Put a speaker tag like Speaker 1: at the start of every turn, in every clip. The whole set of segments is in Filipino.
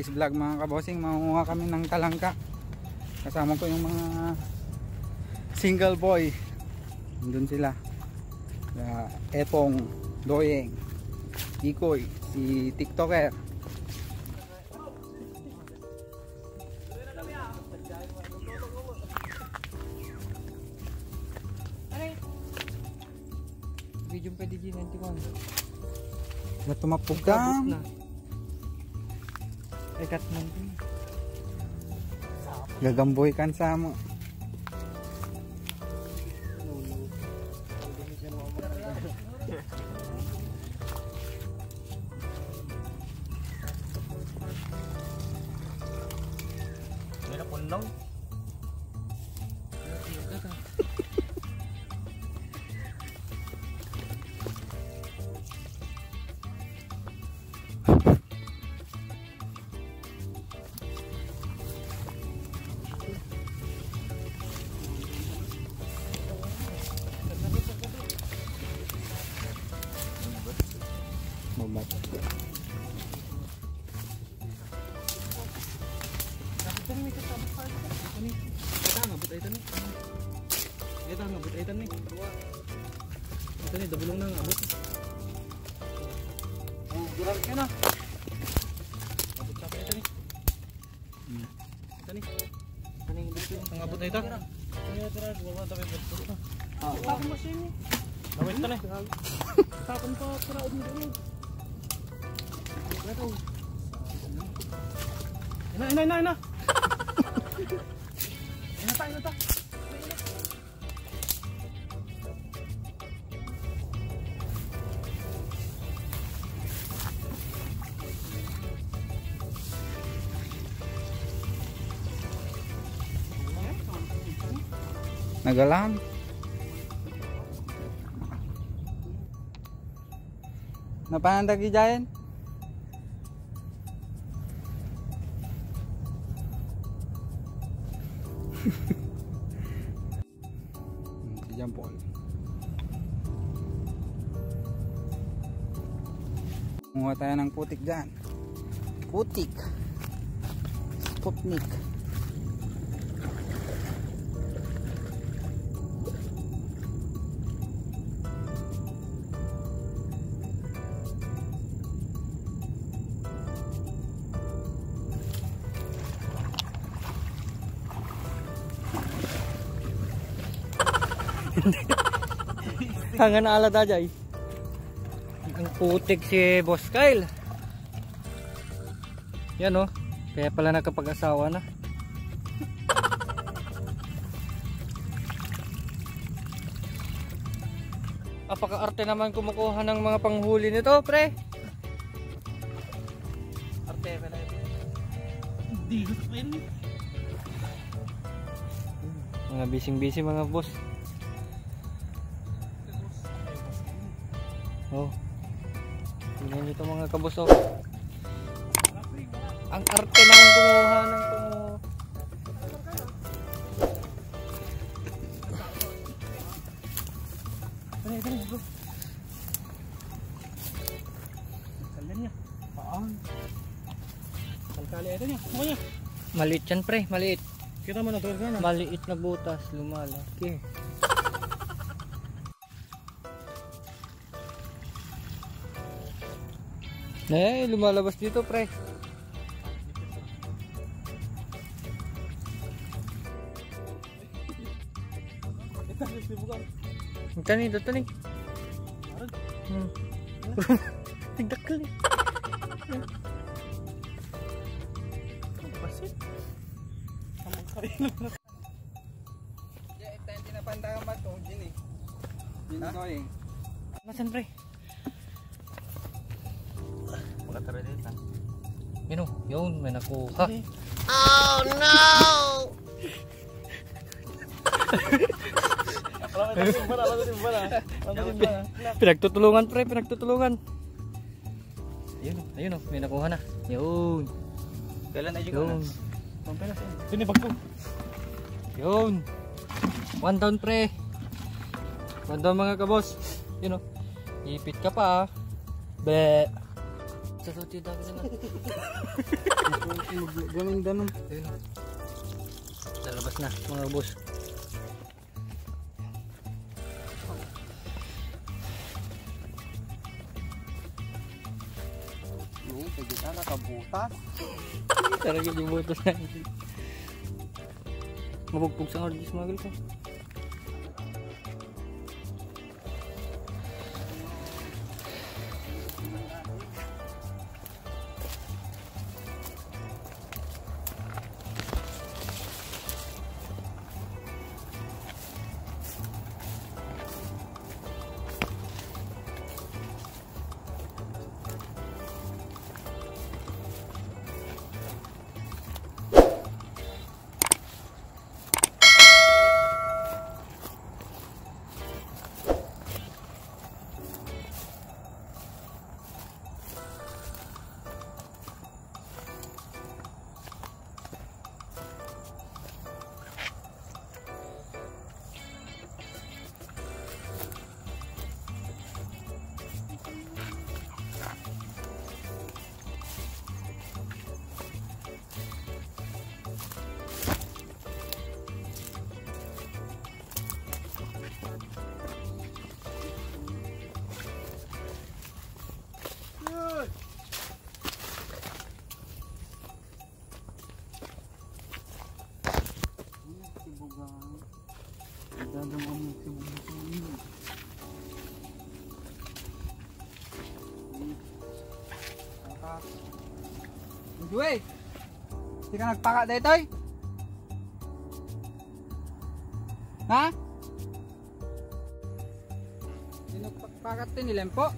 Speaker 1: Today's vlog mga kabossing, mangunguha kami ng talangka. Kasama ko yung mga single boy. Nandun sila. Epong, Doyeng, Ikoy, si TikToker.
Speaker 2: Video pwede din nanti ko.
Speaker 1: Natumapog ka.
Speaker 2: Ikat nanti.
Speaker 1: Gagamboy kan sa mo.
Speaker 2: May napunlaw.
Speaker 1: Mabat.
Speaker 2: Ito nih, dabulong na abot.
Speaker 1: Oh, gurar ka na.
Speaker 2: Abot sa ito nih. Ito nih. Kaning dito ang abot ito. Kaya tara, wala tayo betul. Tapon mo sini. Dawit ito nih. Tapon pa para udin. Ina. Ina ta.
Speaker 1: Nagalaan. Napanandagi dyan? Si John Paul. Kumuha tayo ng putik dyan. Putik. Sputnik.
Speaker 2: Hangan na alad aja. Ang putik si Boss Kyle. Yan oh. Kaya pala nakapag-asawa na. Apaka-arte naman kumukuha ng mga panghuli nito, pre. Arte pala ito. Hindi rin. Mga bising-busy mga boss. Oh. Tingnan nyo ito mga kabos oh. Ang arte naman kumuha ng Dali bro. Kalian niya. Paan. Kali ito niya. Kumanya. Maliit yan pre, maliit. Kita mo na to na. Maliit na butas, lumalaki. Lumalabas dito pre. Ito nih. Tigdak ka nih. Pasit.
Speaker 1: Ya, ito yung tinapandagan ba ito? Gini. Gini ko eh.
Speaker 2: Masan pre?
Speaker 1: Makatara dito.
Speaker 2: Yun, may nakuha.
Speaker 3: Oh no!
Speaker 2: Pinagtutulungan pre, pinagtutulungan. Ayun oh, may nakuha na. Yun.
Speaker 1: Kailan na yung
Speaker 2: Sini bagko. Yun. 1 down pre. 1 down mga kabos. Yun oh. Ipit ka pa ah. Be. Tati dami na.
Speaker 1: Galing danon.
Speaker 2: Lalabas na mga boss.
Speaker 1: Pwede ka nakabutas.
Speaker 2: Talaga yung butas na. Mabugpog sa hardis mga gal ko.
Speaker 1: Uy! Hindi ka nagpaka dito eh? Ha? Sinagpakat din nilang po?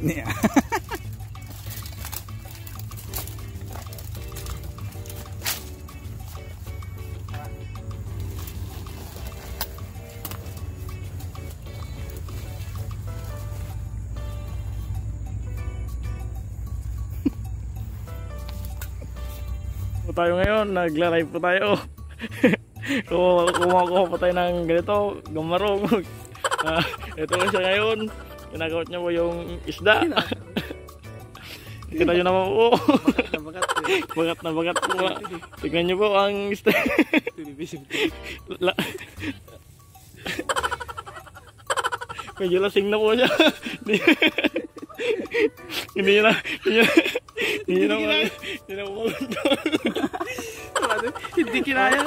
Speaker 1: Nih.
Speaker 2: Tayo ngayon, nagla-live po tayo. Kumuha po tayo ng ganito, gamarong. Ito po siya ngayon. Kinakawat niya po yung isda. Kita nyo naman po. Bagat na bagat po. Tignan nyo po ang isda. Medyo lasing na po siya. Hindi na hindi kinaya.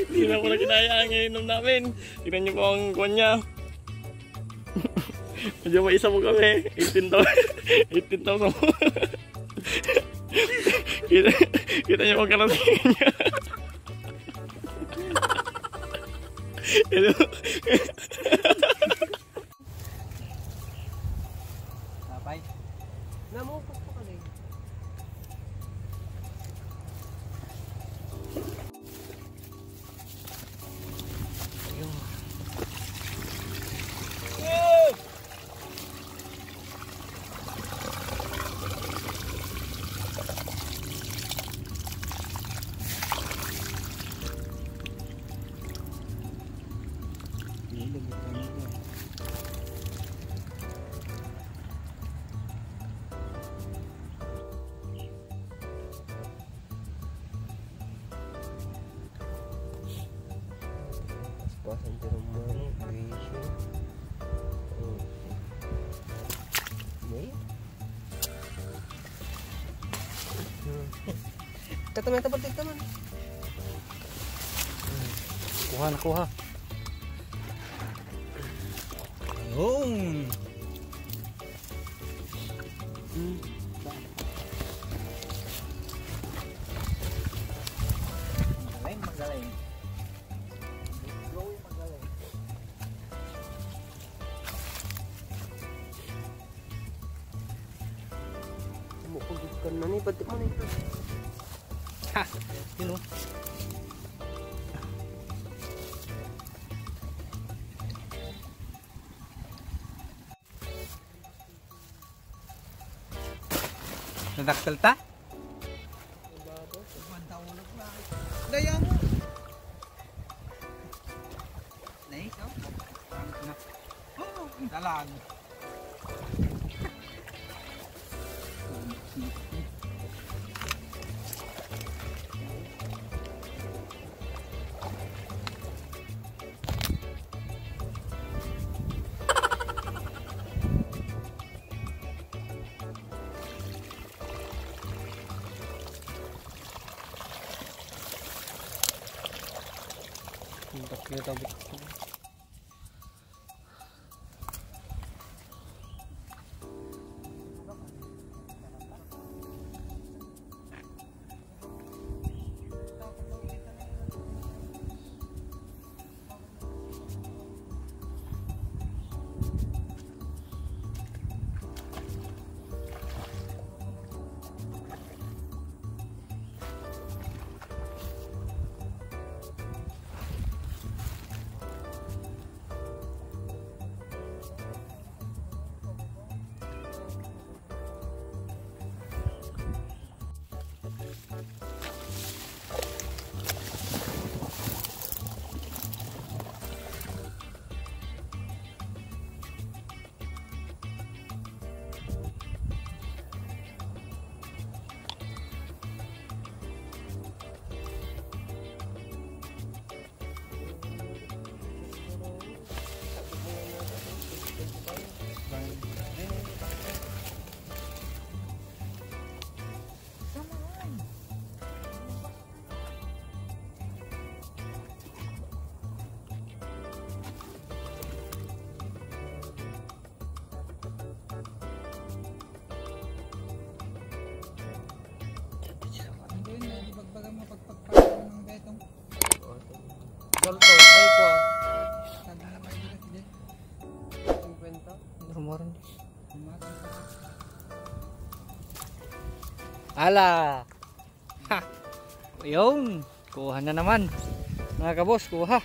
Speaker 2: Hindi na pala kinaya ang inom namin. Tignan nyo po ang kuwan niya. Medyo may isa po kami. 18,000 po. Kita nyo ang karatingin niya.
Speaker 1: Sapay.
Speaker 3: Namupok po ka rin. Pasan ke rumah Indonesia. Teman seperti teman.
Speaker 2: Kuha.
Speaker 1: Yung. Magaling.
Speaker 3: Mukul ikan mana? Batik mana itu?
Speaker 2: Ha! Yun o.
Speaker 1: Nadaktal ta?
Speaker 3: Daya mo.
Speaker 1: Nice, oh. Oh, dalag.
Speaker 2: Kita Galto, ay ko ah. Rumoran. Ala. Ha. Yung, kuha na naman. Mga kaboss, kuha.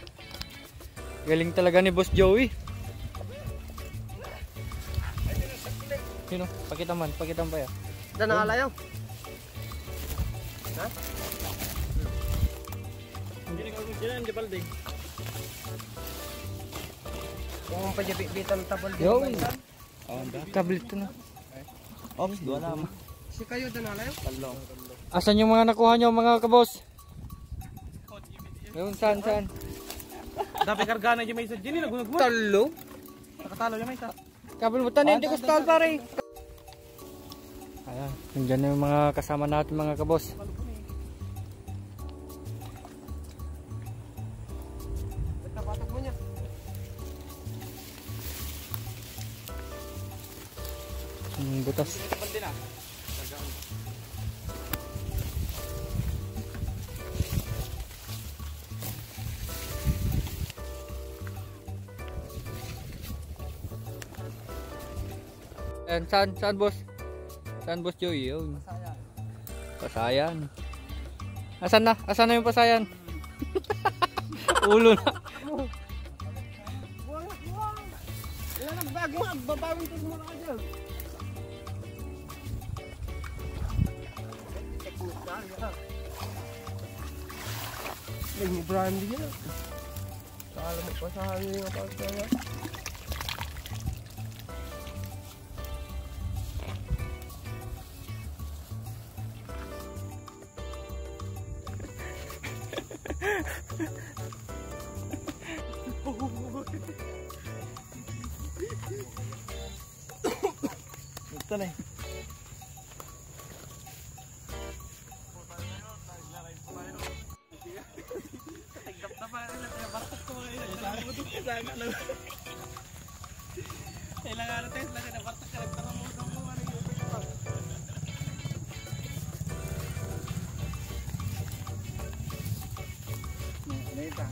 Speaker 2: Galing talaga ni Boss Joey. Sino? Pakita man pa ya.
Speaker 3: Dan alayaw. Ha?
Speaker 2: Hindi ka diyan di balding.
Speaker 3: Kung pa bitan tabal din.
Speaker 2: Yo. Oh, tablet to na.
Speaker 1: Ops, dua lama.
Speaker 3: Si kayo dan alayaw?
Speaker 1: Talong.
Speaker 2: Asan yung mga nakuha nyo mga kaboss? Ayun, saan?
Speaker 4: Dapat kargana dyan may isa dyan nila gunag mo.
Speaker 2: Talo?
Speaker 4: Nakatalo dyan may isa.
Speaker 2: Kabel mo tanin, di ko stall pare. Ayan, nandyan na yung mga kasama natin mga kaboss.
Speaker 3: Nagkapatak mo niya.
Speaker 2: Butas. Ayan, saan boss? Saan boss Joey? Yun. Pasayan. Asan na yung pasayan? Ulo na.
Speaker 3: Wala nagbago, babawin ko muna ka dyan. Nag-brand din yan. Kala mo pa sa hangin yung pagkaya.
Speaker 4: Ito na eh. Kailangan natin lagi na bartak ka nagtaramutong mo ano yung
Speaker 1: Neta.